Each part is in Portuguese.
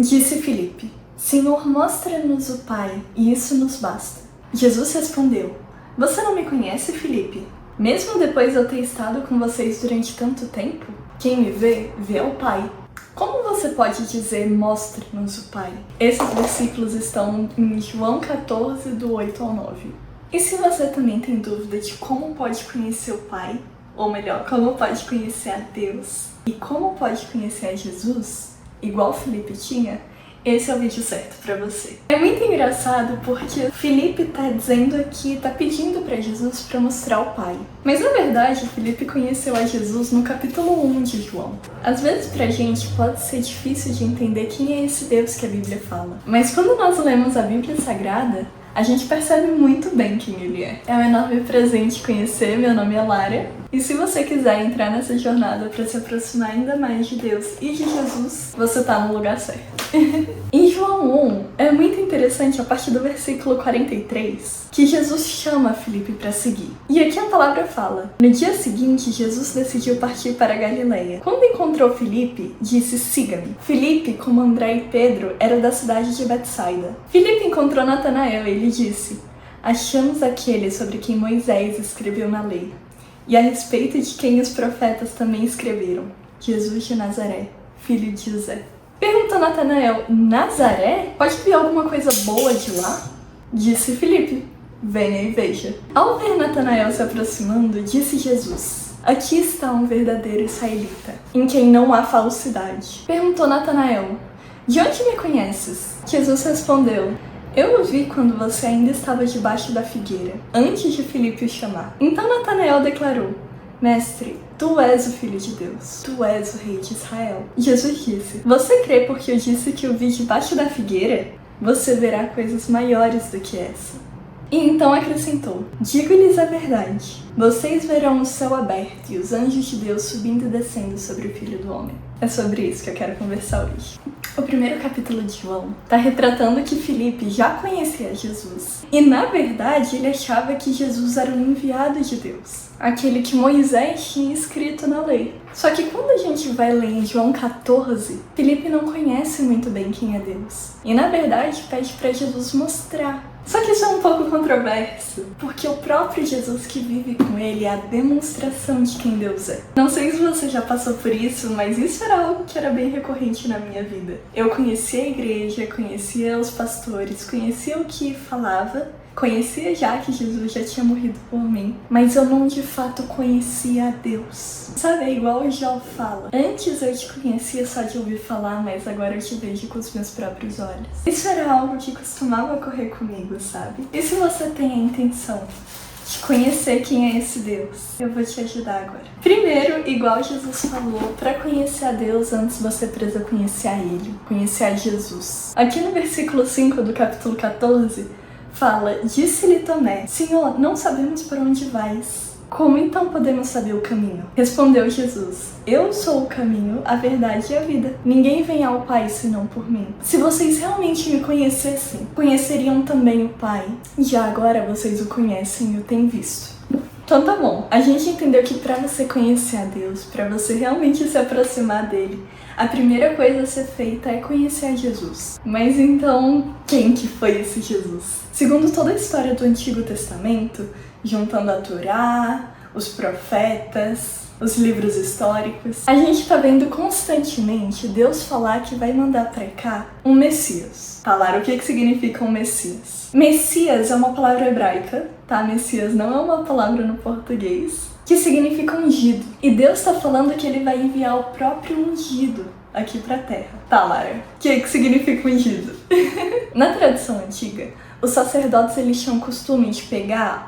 Disse Filipe: Senhor, mostra-nos o Pai, e isso nos basta. Jesus respondeu: Você não me conhece, Filipe? Mesmo depois de eu ter estado com vocês durante tanto tempo? Quem me vê, vê ao Pai. Como você pode dizer, mostre-nos o Pai? Esses versículos estão em João 14, do 8 ao 9. E se você também tem dúvida de como pode conhecer o Pai, ou melhor, como pode conhecer a Deus, e como pode conhecer a Jesus, igual Filipe tinha, esse é o vídeo certo pra você. É muito engraçado porque Filipe tá dizendo aqui, tá pedindo pra Jesus pra mostrar o Pai. Mas na verdade, Filipe conheceu a Jesus no capítulo 1 de João. Às vezes pra gente pode ser difícil de entender quem é esse Deus que a Bíblia fala. Mas quando nós lemos a Bíblia Sagrada, a gente percebe muito bem quem ele é. É um enorme presente conhecer, meu nome é Lara. E se você quiser entrar nessa jornada para se aproximar ainda mais de Deus e de Jesus, você tá no lugar certo. Em João 1, é muito interessante a partir do versículo 43, que Jesus chama Filipe para seguir. E aqui a palavra fala: No dia seguinte, Jesus decidiu partir para a Galileia. Quando encontrou Filipe, disse: Siga-me. Filipe, como André e Pedro, era da cidade de Betsaida. Filipe encontrou Natanael e lhe disse: Achamos aquele sobre quem Moisés escreveu na lei, e a respeito de quem os profetas também escreveram, Jesus de Nazaré, filho de José. Perguntou Natanael: Nazaré? Pode vir alguma coisa boa de lá? Disse Filipe: Venha e veja. Ao ver Natanael se aproximando, disse Jesus: Aqui está um verdadeiro israelita, em quem não há falsidade. Perguntou Natanael: De onde me conheces? Jesus respondeu: Eu o vi quando você ainda estava debaixo da figueira, antes de Filipe o chamar. Então Natanael declarou: Mestre, tu és o Filho de Deus, tu és o Rei de Israel. Jesus disse: Você crê porque eu disse que o vi debaixo da figueira? Você verá coisas maiores do que essa. E então acrescentou: Digo-lhes a verdade, vocês verão o céu aberto e os anjos de Deus subindo e descendo sobre o Filho do Homem. É sobre isso que eu quero conversar hoje. O primeiro capítulo de João está retratando que Filipe já conhecia Jesus. E na verdade ele achava que Jesus era um enviado de Deus, aquele que Moisés tinha escrito na lei. Só que quando a gente vai ler em João 14, Filipe não conhece muito bem quem é Deus. E na verdade pede para Jesus mostrar. Só que isso é um pouco controverso, porque o próprio Jesus que vive com ele é a demonstração de quem Deus é. Não sei se você já passou por isso, mas isso era algo que era bem recorrente na minha vida. Eu conhecia a igreja, conhecia os pastores, conhecia o que falava, conhecia já que Jesus já tinha morrido por mim, mas eu não de fato conhecia a Deus. Sabe, é igual o Jó fala: Antes eu te conhecia só de ouvir falar, mas agora eu te vejo com os meus próprios olhos. Isso era algo que costumava ocorrer comigo, sabe? E se você tem a intenção de conhecer quem é esse Deus, eu vou te ajudar agora. Primeiro, igual Jesus falou, para conhecer a Deus, antes você precisa conhecer a Ele, conhecer a Jesus. Aqui no versículo 5 do capítulo 14, fala: Disse-lhe Tomé: Senhor, não sabemos por onde vais. Como então podemos saber o caminho? Respondeu Jesus: Eu sou o caminho, a verdade e a vida. Ninguém vem ao Pai senão por mim. Se vocês realmente me conhecessem, conheceriam também o Pai. Já agora vocês o conhecem e o têm visto. Então tá bom, a gente entendeu que pra você conhecer a Deus, pra você realmente se aproximar dele, a primeira coisa a ser feita é conhecer a Jesus. Mas então, quem que foi esse Jesus? Segundo toda a história do Antigo Testamento, juntando a Torá, os profetas, os livros históricos, a gente tá vendo constantemente Deus falar que vai mandar pra cá um Messias. Falar o que significa um Messias. Messias é uma palavra hebraica, tá? Messias não é uma palavra no português, que significa ungido. E Deus tá falando que ele vai enviar o próprio ungido aqui pra terra. Tá, Lara, o que significa ungido? Na tradição antiga, os sacerdotes eles tinham o costume de pegar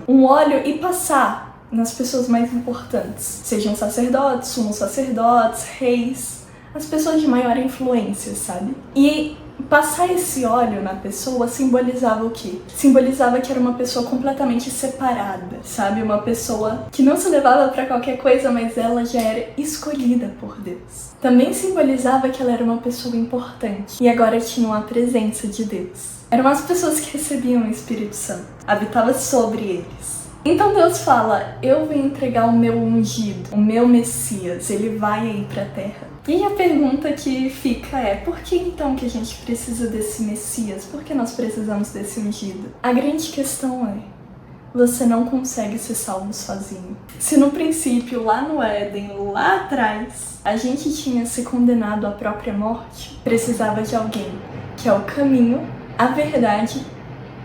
um óleo e passar nas pessoas mais importantes, sejam sacerdotes, sumos sacerdotes, reis, as pessoas de maior influência, sabe? E passar esse óleo na pessoa simbolizava o quê? Simbolizava que era uma pessoa completamente separada, sabe? Uma pessoa que não se levava pra qualquer coisa, mas ela já era escolhida por Deus. Também simbolizava que ela era uma pessoa importante e agora tinham a presença de Deus. Eram as pessoas que recebiam o Espírito Santo, habitava sobre eles. Então Deus fala: eu vou entregar o meu ungido, o meu Messias, ele vai aí pra terra. E a pergunta que fica é: por que então que a gente precisa desse Messias? Por que nós precisamos desse ungido? A grande questão é: você não consegue ser salvo sozinho. Se no princípio, lá no Éden, lá atrás, a gente tinha se condenado à própria morte, precisava de alguém que é o caminho, a verdade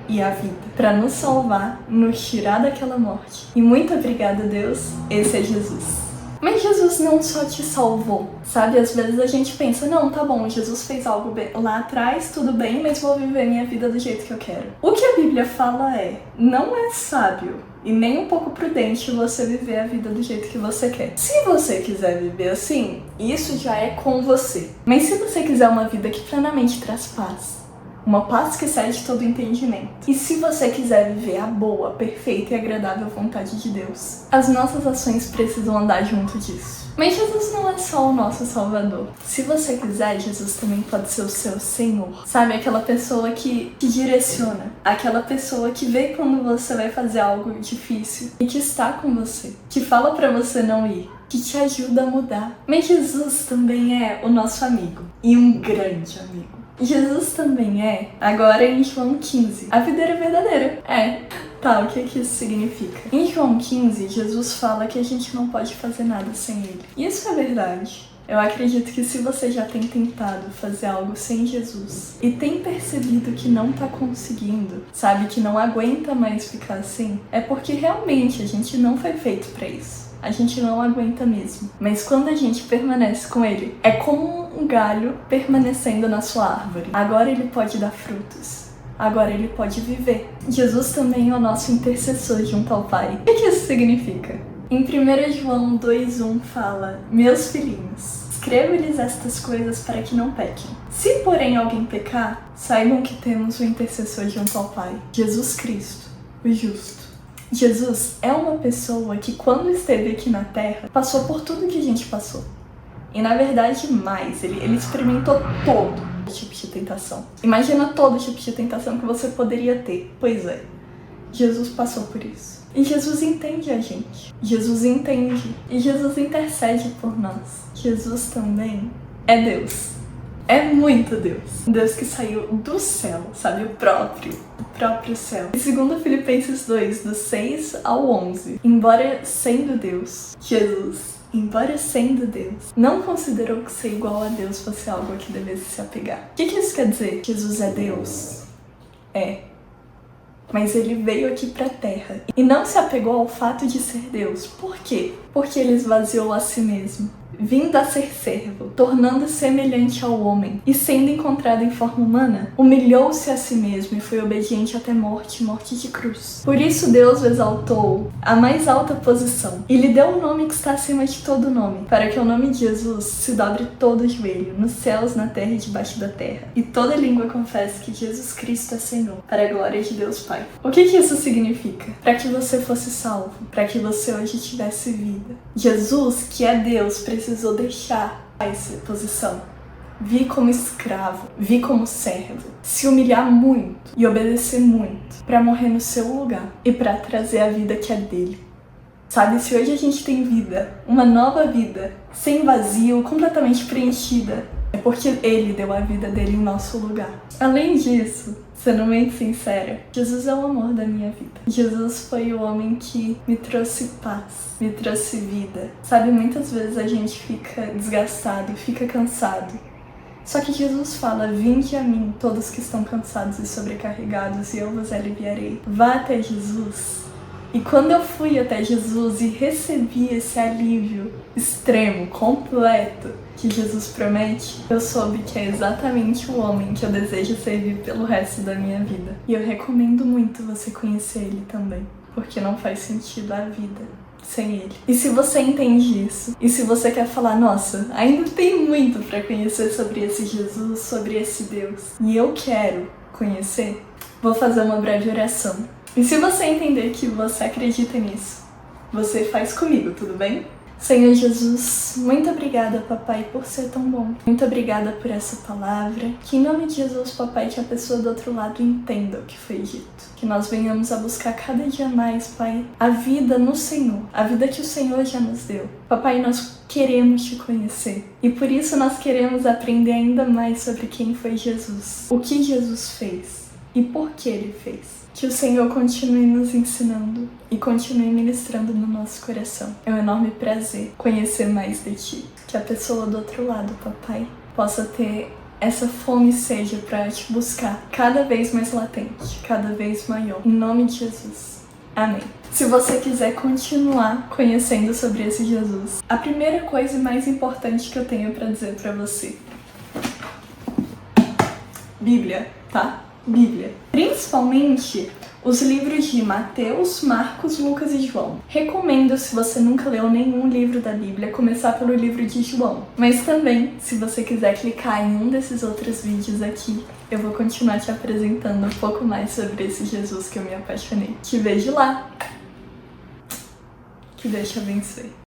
e a vida, para nos salvar, nos tirar daquela morte. E muito obrigada, Deus, esse é Jesus. Mas Jesus não só te salvou, sabe? Às vezes a gente pensa, não, tá bom, Jesus fez algo lá atrás, tudo bem, mas vou viver minha vida do jeito que eu quero. O que a Bíblia fala é, não é sábio e nem um pouco prudente você viver a vida do jeito que você quer. Se você quiser viver assim, isso já é com você. Mas se você quiser uma vida que plenamente traz paz, uma paz que excede todo entendimento. E se você quiser viver a boa, perfeita e agradável vontade de Deus, as nossas ações precisam andar junto disso. Mas Jesus não é só o nosso Salvador. Se você quiser, Jesus também pode ser o seu Senhor. Sabe, aquela pessoa que te direciona. Aquela pessoa que vê quando você vai fazer algo difícil e que está com você. Que fala pra você não ir. Que te ajuda a mudar. Mas Jesus também é o nosso amigo. E um grande amigo. Jesus também é, agora em João 15, a videira verdadeira. Tá, o que isso significa? Em João 15, Jesus fala que a gente não pode fazer nada sem ele. Isso é verdade. Eu acredito que se você já tem tentado fazer algo sem Jesus e tem percebido que não tá conseguindo, sabe, que não aguenta mais ficar assim, é porque realmente a gente não foi feito pra isso. A gente não aguenta mesmo. Mas quando a gente permanece com ele, é como um galho permanecendo na sua árvore. Agora ele pode dar frutos. Agora ele pode viver. Jesus também é o nosso intercessor junto ao Pai. O que isso significa? Em 1 João 2:1 fala: meus filhinhos, escrevo-lhes estas coisas para que não pequem. Se porém alguém pecar, saibam que temos um intercessor junto ao Pai, Jesus Cristo, o justo. Jesus é uma pessoa que, quando esteve aqui na Terra, passou por tudo que a gente passou. E, na verdade, mais. Ele experimentou todo tipo de tentação. Imagina todo tipo de tentação que você poderia ter. Pois é, Jesus passou por isso. E Jesus entende a gente. Jesus entende. E Jesus intercede por nós. Jesus também é Deus. É muito Deus. Um Deus que saiu do céu, sabe? O próprio céu. E segundo Filipenses 2, do 6 ao 11, embora sendo Deus, Jesus, embora sendo Deus, não considerou que ser igual a Deus fosse algo a que devesse se apegar. O que isso quer dizer? Jesus é Deus? É. Mas ele veio aqui pra Terra e não se apegou ao fato de ser Deus. Por quê? Porque ele esvaziou a si mesmo, vindo a ser servo, tornando semelhante ao homem, e sendo encontrado em forma humana, humilhou-se a si mesmo e foi obediente até morte de cruz. Por isso Deus o exaltou à mais alta posição e lhe deu um nome que está acima de todo nome, para que o nome de Jesus se dobre todo o joelho, nos céus, na terra e debaixo da terra, e toda língua confesse que Jesus Cristo é Senhor, para a glória de Deus Pai. O que isso significa? Para que você fosse salvo, para que você hoje tivesse vida. Jesus, que é Deus, precisou deixar essa posição, vir como escravo, vir como servo, se humilhar muito e obedecer muito para morrer no seu lugar e para trazer a vida que é dele. Sabe, se hoje a gente tem vida, uma nova vida, sem vazio, completamente preenchida, é porque ele deu a vida dele em nosso lugar. Além disso, sendo muito sincera, Jesus é o amor da minha vida. Jesus foi o homem que me trouxe paz, me trouxe vida. Sabe, muitas vezes a gente fica desgastado, fica cansado. Só que Jesus fala: vinde a mim, todos que estão cansados e sobrecarregados, e eu vos aliviarei. Vá até Jesus. E quando eu fui até Jesus e recebi esse alívio extremo, completo, que Jesus promete, eu soube que é exatamente o homem que eu desejo servir pelo resto da minha vida. E eu recomendo muito você conhecer ele também, porque não faz sentido a vida sem ele. E se você entende isso, e se você quer falar: nossa, ainda tem muito para conhecer sobre esse Jesus, sobre esse Deus, e eu quero conhecer, vou fazer uma breve oração. E se você entender que você acredita nisso, você faz comigo, tudo bem? Senhor Jesus, muito obrigada, papai, por ser tão bom. Muito obrigada por essa palavra. Que em nome de Jesus, papai, que a pessoa do outro lado entenda o que foi dito. Que nós venhamos a buscar cada dia mais, pai, a vida no Senhor, a vida que o Senhor já nos deu. Papai, nós queremos te conhecer e por isso nós queremos aprender ainda mais sobre quem foi Jesus, o que Jesus fez e por que ele fez. Que o Senhor continue nos ensinando e continue ministrando no nosso coração. É um enorme prazer conhecer mais de ti. Que a pessoa do outro lado, papai, possa ter essa fome e sede para te buscar cada vez mais latente, cada vez maior. Em nome de Jesus. Amém. Se você quiser continuar conhecendo sobre esse Jesus, a primeira coisa mais importante que eu tenho para dizer para você: Bíblia, tá? Bíblia. Principalmente os livros de Mateus, Marcos, Lucas e João. Recomendo, se você nunca leu nenhum livro da Bíblia, começar pelo livro de João. Mas também, se você quiser clicar em um desses outros vídeos aqui, eu vou continuar te apresentando um pouco mais sobre esse Jesus que eu me apaixonei. Te vejo lá! Que Deus te abençoe.